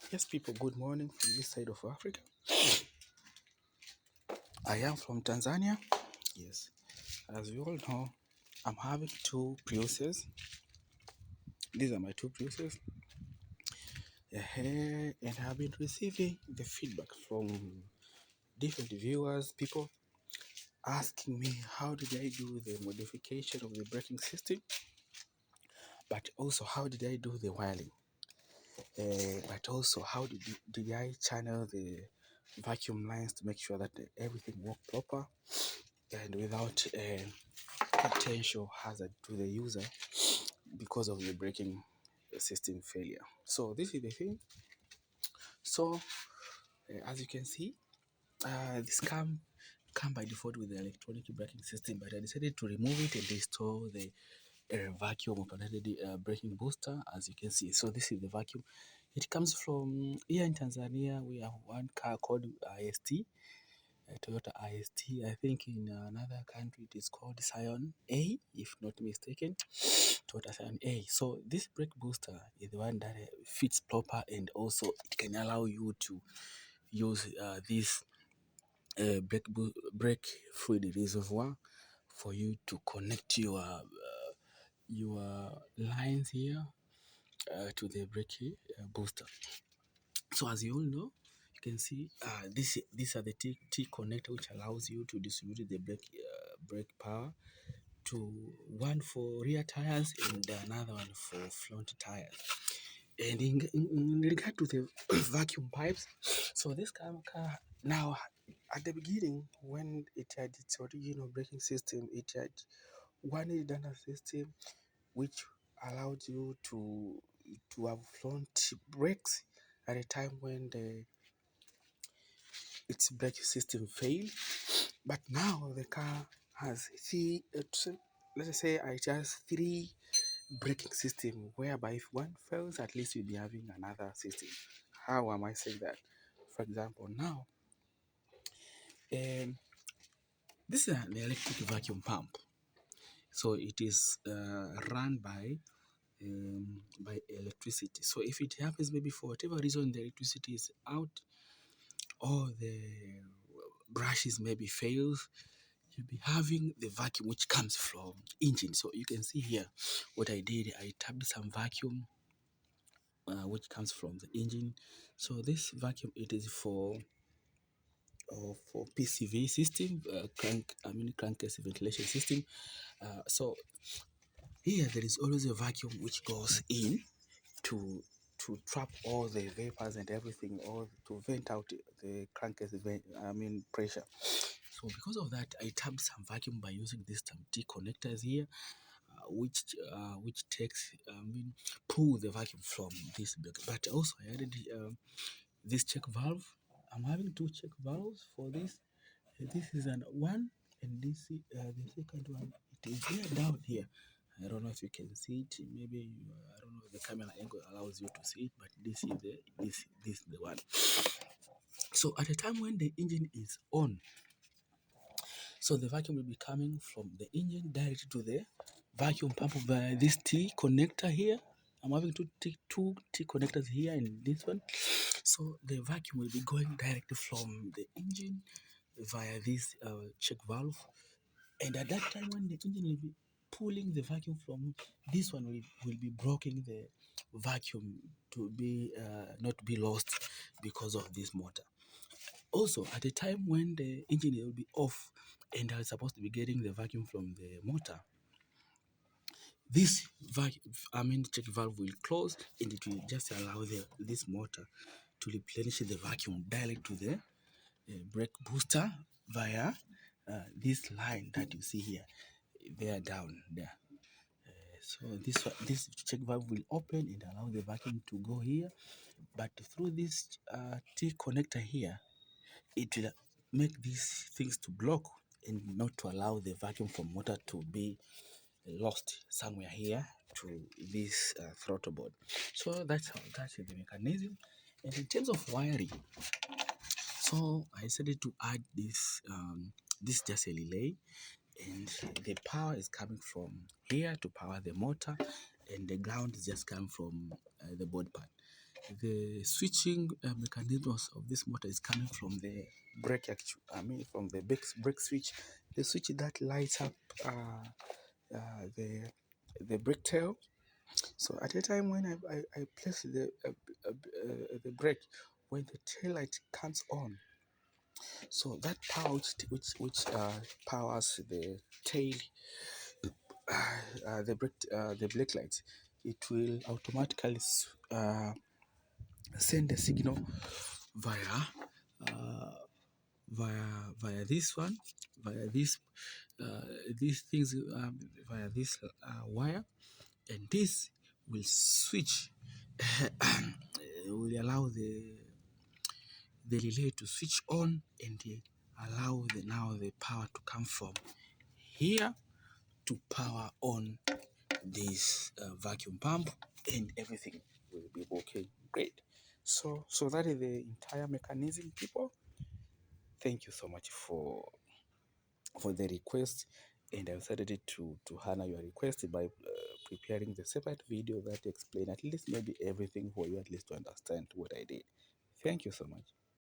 Yes, people, good morning from this side of Africa. I am from Tanzania. Yes, as you all know, I'm having two Priuses. These are my two Priuses. And I've been receiving the feedback from different viewers, people asking me how did I do the modification of the braking system, but also how did I do the wiring, but also how did I channel the vacuum lines to make sure that everything worked proper and without potential hazard to the user because of the braking system failure. So this is the thing. So as you can see, this come by default with the electronic braking system, but I decided to remove it and install the vacuum operated braking booster. As you can see, so this is the vacuum. It comes from here in Tanzania. We have one car called IST, Toyota IST. I think in another country it is called Scion A, if not mistaken. Toyota Scion A. So this brake booster is the one that fits proper, and also it can allow you to use this brake fluid reservoir for you to connect your lines here to the brake booster. So as you all know, you can see these are the T connector which allows you to distribute the brake power to one for rear tires and another one for front tires. And in regard to the vacuum pipes, so this car now at the beginning when it had its original braking system, it had one redundancy system which allowed you to have front brakes at a time when its braking system failed. But now the car has let's say it has three braking system, whereby if one fails, at least you'll be having another system. How am I saying that? For example, now um, this is an electric vacuum pump, so it is run by electricity. So if it happens, maybe for whatever reason the electricity is out or the brushes maybe fails, you'll be having the vacuum which comes from engine. So you can see here what I did. I tapped some vacuum which comes from the engine. So this vacuum, it is for PCV system, crankcase ventilation system. So here there is always a vacuum which goes in to trap all the vapors and everything, or to vent out the crankcase pressure. So because of that, I tapped some vacuum by using these T connectors here, which takes pull the vacuum from this bag. But also I added this check valve. I'm having two check valves for this. This is an one, and this the second one. It is here down here. I don't know if you can see it. Maybe I don't know if the camera angle allows you to see it, but this is the one. So at the time when the engine is on, so the vacuum will be coming from the engine directly to the vacuum pump via this T connector here. I'm having two T connectors here and this one. So the vacuum will be going directly from the engine via this check valve. And at that time when the engine will be pulling the vacuum from this one, will be blocking the vacuum to be not be lost because of this motor. Also, at the time when the engine will be off and I was supposed to be getting the vacuum from the motor, this check valve will close and it will just allow this motor to replenish the vacuum directly to the brake booster via this line that you see here, there down there. So this check valve will open and allow the vacuum to go here, but through this T connector here, it will make these things to block and not to allow the vacuum from motor to be lost somewhere here to this throttle board. So that's the mechanism. And in terms of wiring, so I decided to add this just a relay, and the power is coming from here to power the motor, and the ground is just coming from the board part. the switching mechanisms of this motor is coming from the brake from the brake switch, the switch that lights up the brake tail. So at a time when I place the brake, when the tail light comes on, so that power which powers the tail, the brake lights, it will automatically send a signal via uh, via this one, via this these things, via this wire, and this will switch, will allow the relay to switch on, and allow now the power to come from here to power on this vacuum pump, and everything will be okay. Great. So that is the entire mechanism, people. Thank you so much for the request, and I've decided to honor your request by preparing the separate video that explain at least maybe everything for you, at least to understand what I did. Thank you so much.